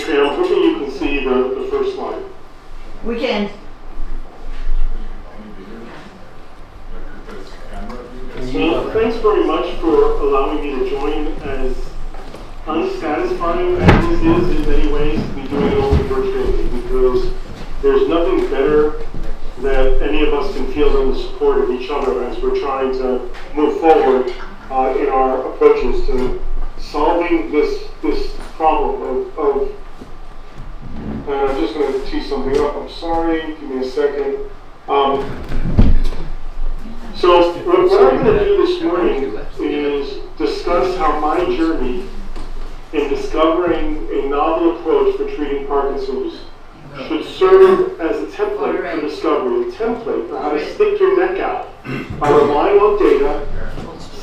Okay, I'm hoping you can see the first slide. We can. Well, thanks very much for allowing me to join. As unsatisfying as this is in many ways, to be doing it only virtually, because there's nothing better that any of us can feel than the support of each other as we're trying to move forward in our approaches to solving this problem of and I'm just going to tee something up. I'm sorry, give me a second. So what I'm going to do this morning is discuss how my journey in discovering a novel approach for treating Parkinson's should serve as a template for discovery, a template for how to stick your neck out by relying on data,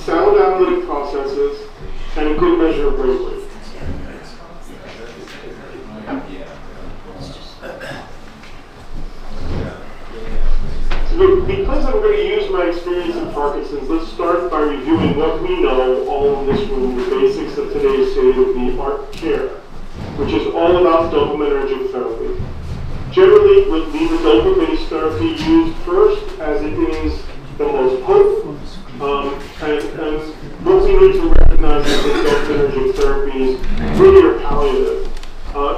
sound analytic processes, and a good measure of bravery. So because I'm going to use my experience in Parkinson's, let's start by reviewing what we know, all in this room, the basics of today's state-of-the-art care, which is all about dopaminergic therapy. Generally, with levodopa-based therapy used first as it is the most potent, and what we need to recognize is that dopaminergic therapies really are palliative.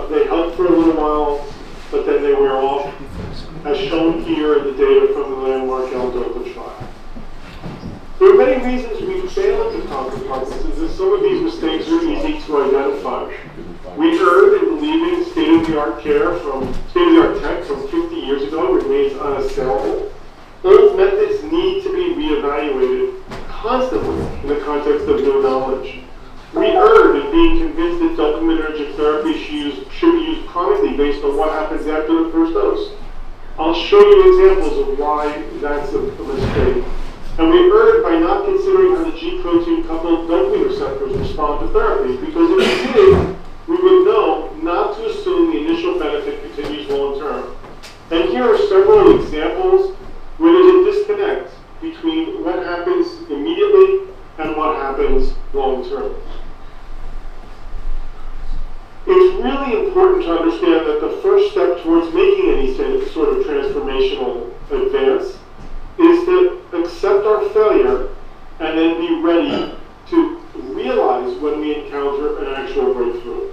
They help for a little while, but then they wear off, as shown here in the data from the landmark L-DOPA trial. There are many reasons we fail to conquer Parkinson's, and some of these mistakes are easy to identify. We erred in believing state-of-the-art care from state-of-the-art tech from 50 years ago remains unassailable. Old methods need to be reevaluated constantly in the context of new knowledge. We erred in being convinced that dopaminergic therapy should be used chronically based on what happens after the first dose. I'll show you examples of why that's a mistake. And we erred by not considering how the G-protein coupled dopamine receptors respond to therapy, because if we did, we would know not to assume the initial benefit continues long term. And here are several examples where there's a disconnect between what happens immediately and what happens long term. It's really important to understand that the first step towards making any sort of transformational advance is to accept our failure and then be ready to realize when we encounter an actual breakthrough.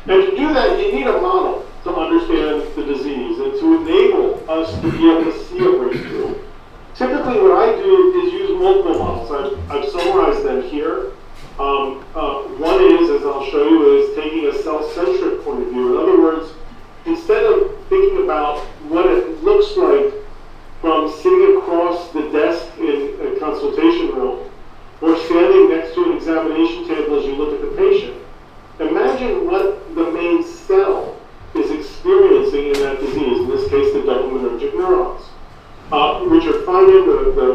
And to do that, you need a model to understand the disease and to enable us to be able to see a breakthrough. Typically what I do is use multiple models. I've summarized them here. One is, as I'll show you, is taking a self-centric point of view. In other words, instead of thinking about what it looks like from sitting across the desk in a consultation room or standing next to an examination table as you look at the patient, imagine what the main cell is experiencing in that disease, in this case the dopaminergic neurons. Richard Feynman, the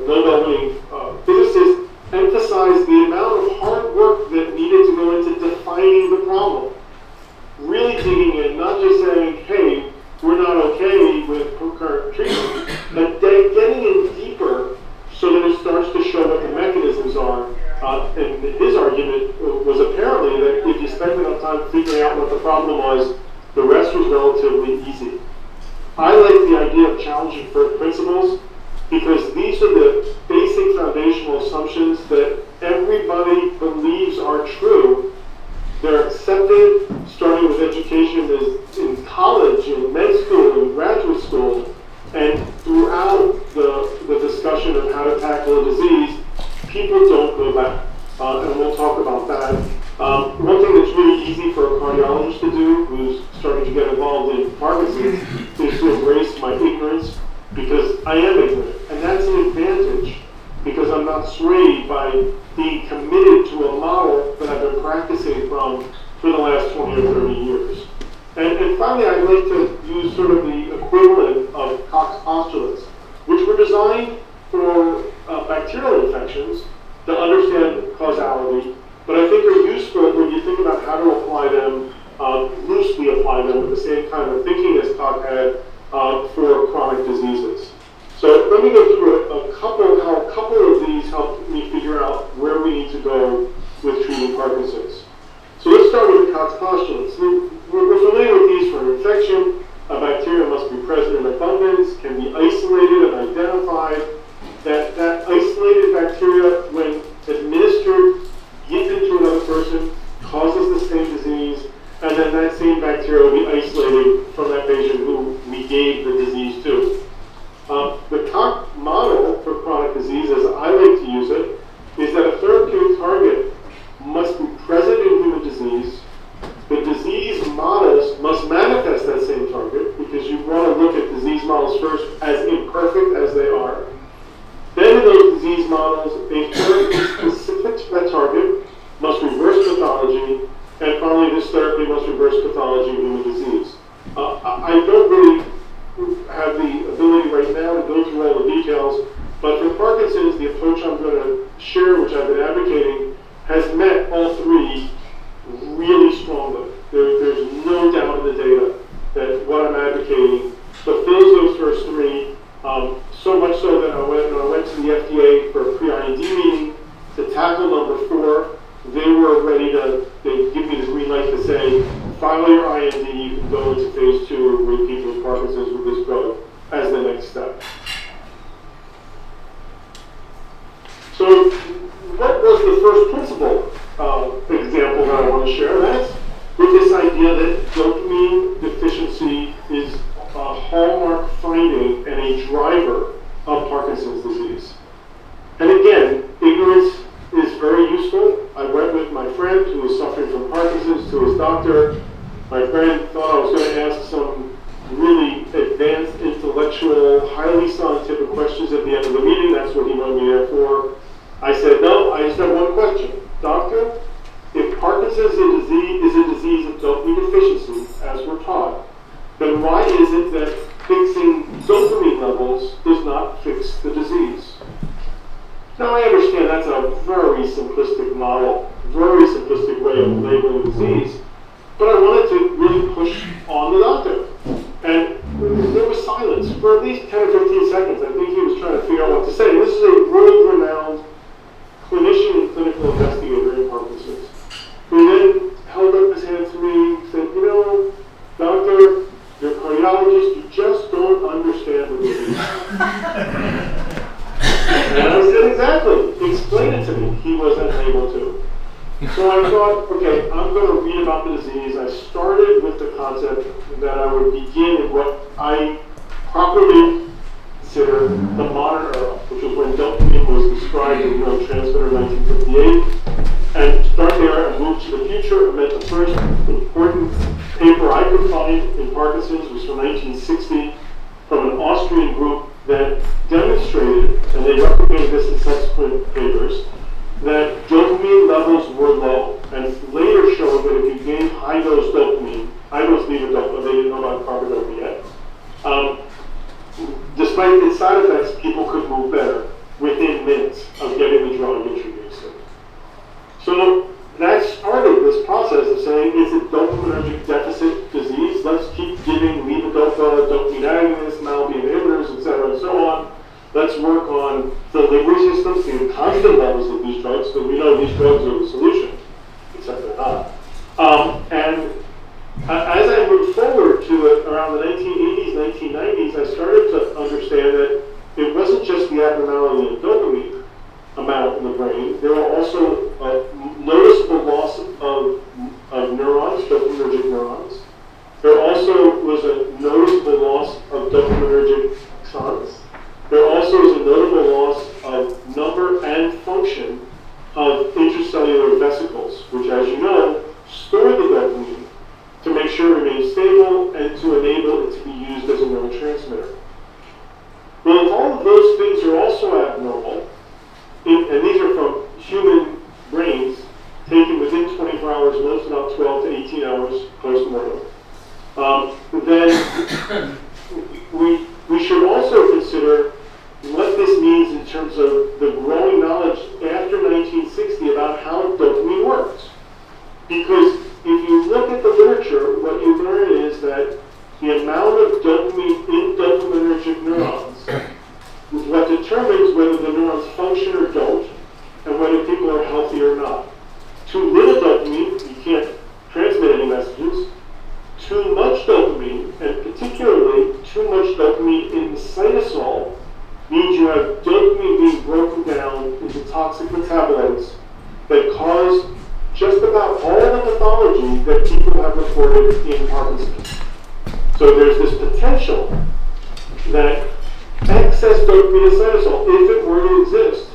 Nobel-winning physicist, emphasized the amount of hard work that needed to go into defining the problem. Really digging in, not just saying, hey, we're not okay with current treatment, but getting in deeper so that it starts to show what the mechanisms are. And his argument was apparently that if you spend enough time figuring out what the problem was, the rest was relatively easy. I like the idea of challenging principles because these are the basic foundational assumptions that everybody believes are true. They're accepted, starting with education in college, in med school, in graduate school, and throughout the discussion of how to tackle a disease, people don't go back. And we'll talk about that. One thing that's really easy for a cardiologist to do, who's starting to get involved in Parkinson's, is to embrace my ignorance, because I am ignorant. And that's an advantage, because I'm not swayed by being committed to a model that I've been practicing from for the last 20 or 30 years. And finally, I'd like to use sort of the equivalent of Koch's postulates, which were designed for bacterial infections to understand causality, but I think are useful when you think about how to apply them, loosely apply them with the same kind of thinking as Koch had for chronic diseases. So let me go through how a couple of these helped me figure out where we need to go with treating Parkinson's. So let's start with the Koch's postulate. IND meeting to tackle number 4. They were ready to, they give me the green light to say, file your IND, you can go into phase 2 with people with Parkinson's with this drug as the next step. So what was the first principle example that I want to share? That's with this idea that dopamine deficiency is a hallmark finding and a driver of Parkinson's disease. And again, ignorance is very useful. I went with my friend who was suffering from Parkinson's to his doctor. My friend thought I was going to ask some really advanced, intellectual, highly scientific questions at the end of the meeting. That's what he wanted me there for. I said, no, I just have one question. Doctor, if Parkinson's is a disease of dopamine deficiency, as we're taught, then why is it that fixing dopamine levels does not fix the disease? Now I understand that's a very simplistic model, very simplistic way of labeling disease, but I wanted to really push on the doctor. And there was silence for at least 10 or 15 seconds. I think he was trying to figure out what to say. This is a world-renowned clinician and clinical investigator in Parkinson's, who then held up his hand to me and said, you know, doctor, you're a cardiologist, you just don't understand the disease. And I said, exactly, explain it to me. He wasn't able to. So I thought, okay, I'm going to read about the disease. I started with the concept that I would begin in what I properly consider the modern era, which was when dopamine was described in neurotransmitter in 1958, and start there and move to the future. I met the first important paper I could find in Parkinson's was from 1960 from an Austrian group that demonstrated, and they replicated this in subsequent papers, that dopamine levels were low, and later showed that if you gave high-dose dopamine, high-dose levodopa, they didn't know about carbidopa yet, despite its side effects, people could move better within minutes of getting the drug introduced. So that started this process of saying it's a dopaminergic deficit disease. Let's keep giving levodopa, dopamine agonists, MALB inhibitors, etc., and so on. Let's work on delivery systems, the constant levels of these drugs, because we know these drugs are the solution, except they're not. And as I moved forward to around the 1980s, 1990s, I started to understand that it wasn't just the abnormality in dopamine amount in the brain. There were also noticeable loss of neurons, dopaminergic neurons. There also was a noticeable loss of dopaminergic axons. There also is a notable loss of number and function of intracellular vesicles, which, as you know, store the dopamine to make sure it remains stable and to enable it to be used as a neurotransmitter. Well, if all of those things are also abnormal, and these are from human brains taken within 24 hours, most about 12 to 18 hours post-mortem, then we should also consider what this means in terms of the growing knowledge after 1960 about how dopamine works. Because if you look at the literature, what you learn is that the amount of dopamine in dopaminergic neurons is what determines whether the neurons function or don't, and whether people are healthy or not. Too little dopamine, you can't transmit any messages. Too much dopamine, and particularly too much dopamine in the cytosol, means you have dopamine being broken down into toxic metabolites that cause just about all the pathology that people have reported in Parkinson's. So there's this potential that excess dopamine in cytosol, if it were to exist,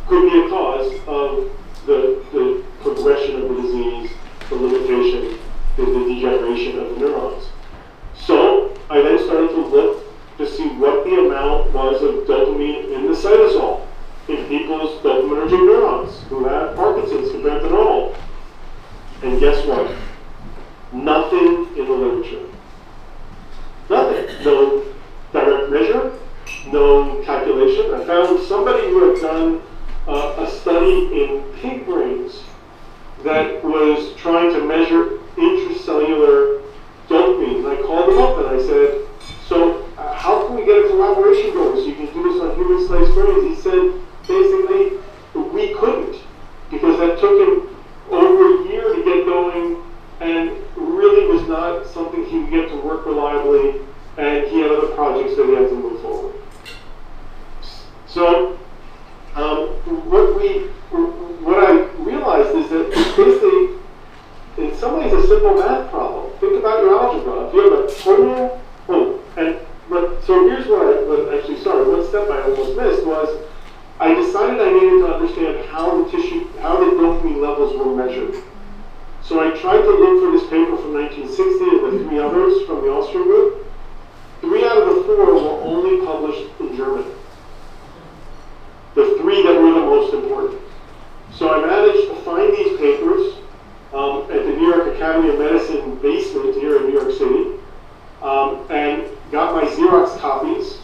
could be a cause of the progression of the disease, the limitation, the degeneration of the neurons. So I then started to look to see what the amount was of dopamine in the cytosol in people's dopaminergic neurons who have Parkinson's compared to normal. And guess what? Nothing in the literature. Nothing. No direct measure, no calculation. I found somebody who had done a study in pig brains that was trying to measure intracellular dopamine. And I called him up and I said, so how can we get a collaboration going so you can do this on human slice brains? He said, basically, what I realized is that it's basically, in some ways, a simple math problem. Think about your algebra. If you have a total, so here's what actually started. One step I almost missed was I decided I needed to understand how the dopamine levels were measured. So I tried to look for this paper from 1960 and the 3 others from the Austrian group. 3 out of the 4 were only published in German. The 3 that were the most important. So I managed to find these papers at the New York Academy of Medicine basement here in New York City, and got my Xerox copies.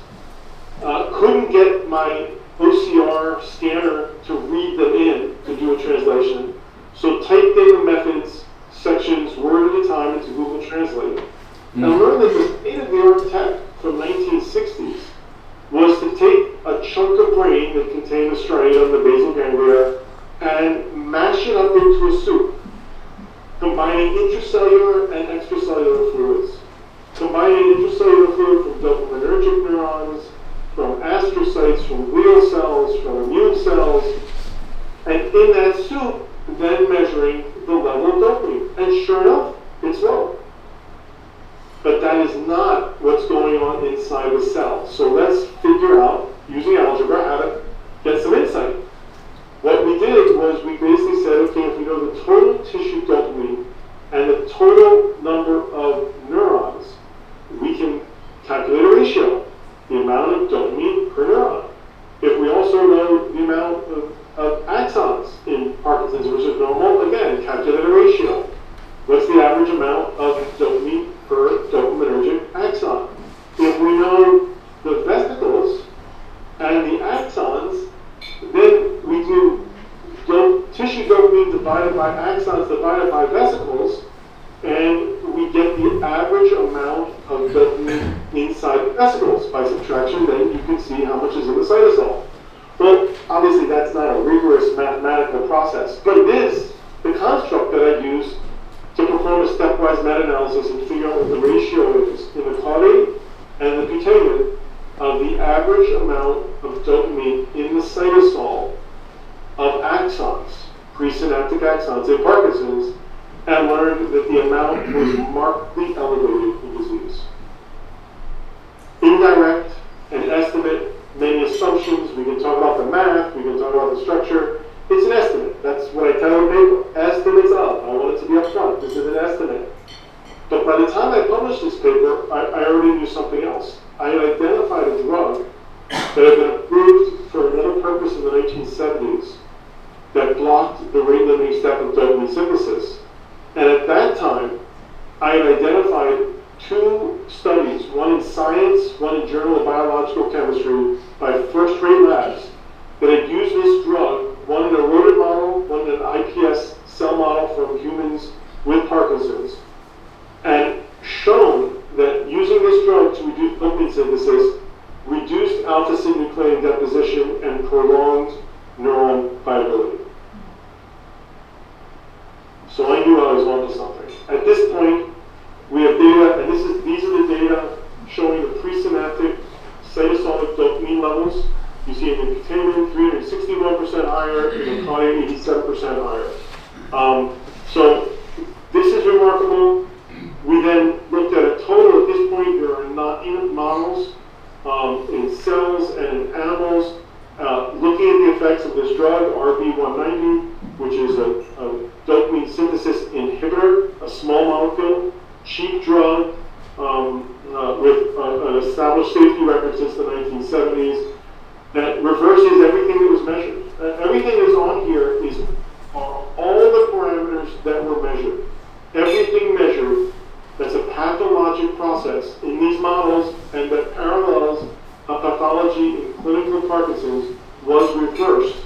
Couldn't get my OCR scanner to read them in to do a translation. So typed in the methods, sections, word at a time into Google Translate. And learned that the state-of-the-art tech from 1960s was to take a chunk of brain that contained the striatum, the basal ganglia, and mash it up into a soup, combining intracellular and extracellular fluids. Combining intracellular fluid from dopaminergic neurons, from astrocytes, from glial cells, from immune cells, and in that soup, then measuring the level of dopamine. And sure enough, it's low. But that is not what's going on inside the cell. So let's figure out, using algebra, how to get some insight. What we did was we basically said, okay, if we know the total tissue dopamine and the total number of neurons, we can calculate a ratio, the amount of dopamine per neuron. If we also know the amount of axons in Parkinson's versus normal, again, calculate a ratio. What's the average amount of dopamine per dopaminergic axon? If we know the vesicles and the axons, then we do tissue dopamine divided by axons divided by vesicles, and we get the average amount of dopamine inside the vesicles. By subtraction, then you can see how much is in the cytosol. Well, obviously that's not a rigorous mathematical process, but it is the construct that I use to perform a stepwise meta-analysis and figure out what the ratio is in the caudate and the putamen of the average amount of dopamine in the cytosol of axons, presynaptic axons in Parkinson's, and learned that the amount was markedly elevated in disease. Indirect, an estimate, many assumptions. We can talk about the math, we can talk about the structure. It's an estimate. That's what I tell the paper. Estimates up. I want it to be upfront. This is an estimate. But by the time I published this paper, I already knew something else. I had identified a drug that had been approved for another purpose in the 1970s that blocked the rate-limiting step of dopamine synthesis. And at that time, I had identified 2 studies, one in Science, one in Journal of Biological Chemistry, by first-rate labs that had used this drug, one in a rodent model, one in an iPS cell model from humans with Parkinson's, and shown that using this drug to reduce dopamine synthesis reduced alpha-synuclein deposition and prolonged neuron viability. So I knew I was onto something. At this point, we have data, and these are the data showing the presynaptic cytosolic dopamine levels. You see in the putamen 361% higher, in the caudate 87% higher. So this is remarkable. We then looked at a total, at this point, there are non-human models in cells and in animals, looking at the effects of this drug, RB190, which is a dopamine synthesis inhibitor, a small molecule, cheap drug with an established safety record since the 1970s that reverses everything that was measured. Everything that's on here are all the parameters that were measured. Everything measured that's a pathologic process in these models and that parallels a pathology in clinical Parkinson's was reversed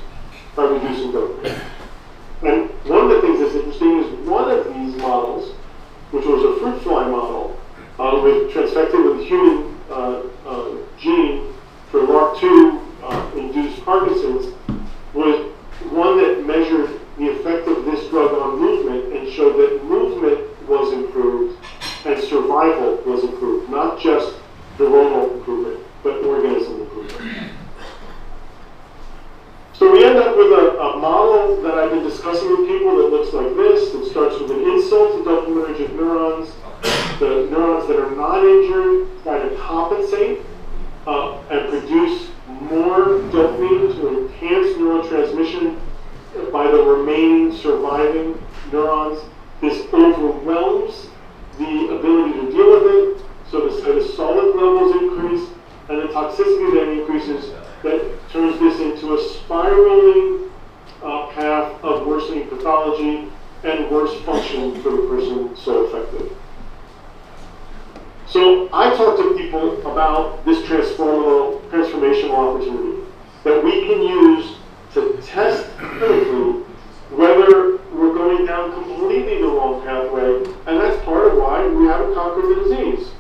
by reducing dopamine. And one of the things that's interesting is one of these models, which was a fruit fly model, transfected with a human gene for LRRK2 induced Parkinson's, was one that measured the effect of this drug on movement and showed that movement was improved and survival was improved, not just neuronal improvement, but organism improvement. So we end up with a model that I've been discussing with people that looks like this, that starts with an insult to dopaminergic neurons. The neurons that are not injured try to compensate and produce more dopamine to enhance neurotransmission by the remaining surviving neurons. This overwhelms the ability to deal with it, so the cytosolic levels increase, and the toxicity then increases. That turns this into a spiraling path of worsening pathology and worse function for the person so affected. So I talk to people about this transformational opportunity that we can use to test clinically whether we're going down completely the wrong pathway, and that's part of why we haven't conquered the disease.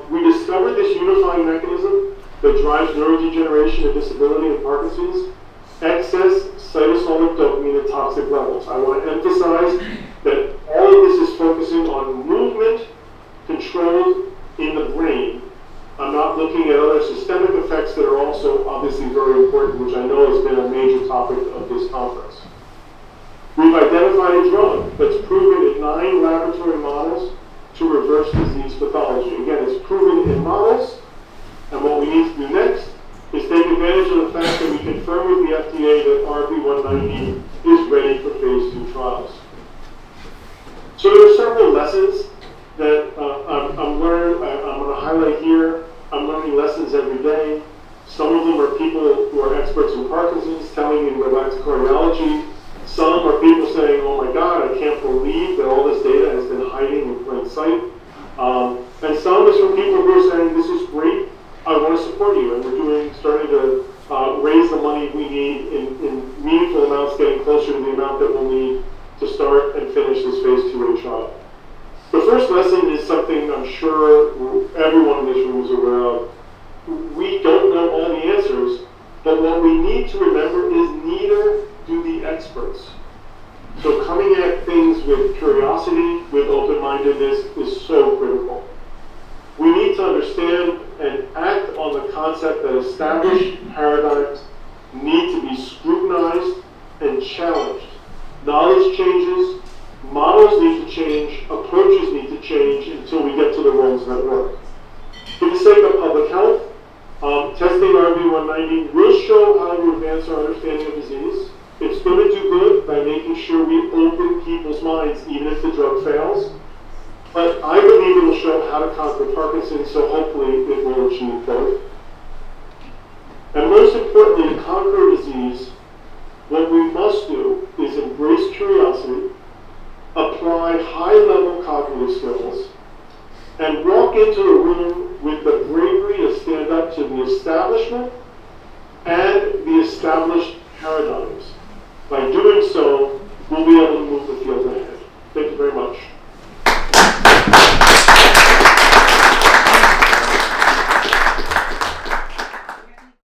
We discovered this unifying mechanism that drives neurodegeneration and disability in Parkinson's, excess cytosolic dopamine at toxic levels. I want to emphasize that all of this is focusing on movement controlled in the brain. I'm not looking at other systemic effects that are also obviously very important, which I know has been a major topic of this conference. We've identified a drug that's proven in 9 laboratory models to reverse disease pathology. Again, it's proven in models, and what we need to do next is take advantage of the fact that we confirm with the FDA that RB190 is ready for phase 2 trials. So there are several lessons that I'm learning. I'm going to highlight here. I'm learning lessons every day. Some of them are people who are experts in Parkinson's telling me to go back to cardiology. Some are people saying, oh my God, I can't believe that all this data has been hiding in plain sight. And some is from people who are saying, this is great, I want to support you. And we're starting to raise the money we need in meaningful amounts, getting closer to the amount that we'll need to start and finish this phase 2A trial. The first lesson is something I'm sure everyone in this room is aware of. We don't know all the answers, but what we need to remember is neither do the experts. So coming at things with curiosity, with open-mindedness is so critical. We need to understand and act on the concept that established paradigms need to be scrutinized and challenged. Knowledge changes, models need to change, approaches need to change until we get to the ones that work. For the sake of public health, testing RB190 will show how to advance our understanding of disease. It's going to do good by making sure we open people's minds even if the drug fails. But I believe it will show how to conquer Parkinson's, so hopefully it will achieve both. And most importantly, to conquer a disease, what we must do is embrace curiosity, apply high-level cognitive skills, and walk into a room with the bravery to stand up to the establishment and the established paradigms. By doing so, we'll be able to move the field ahead.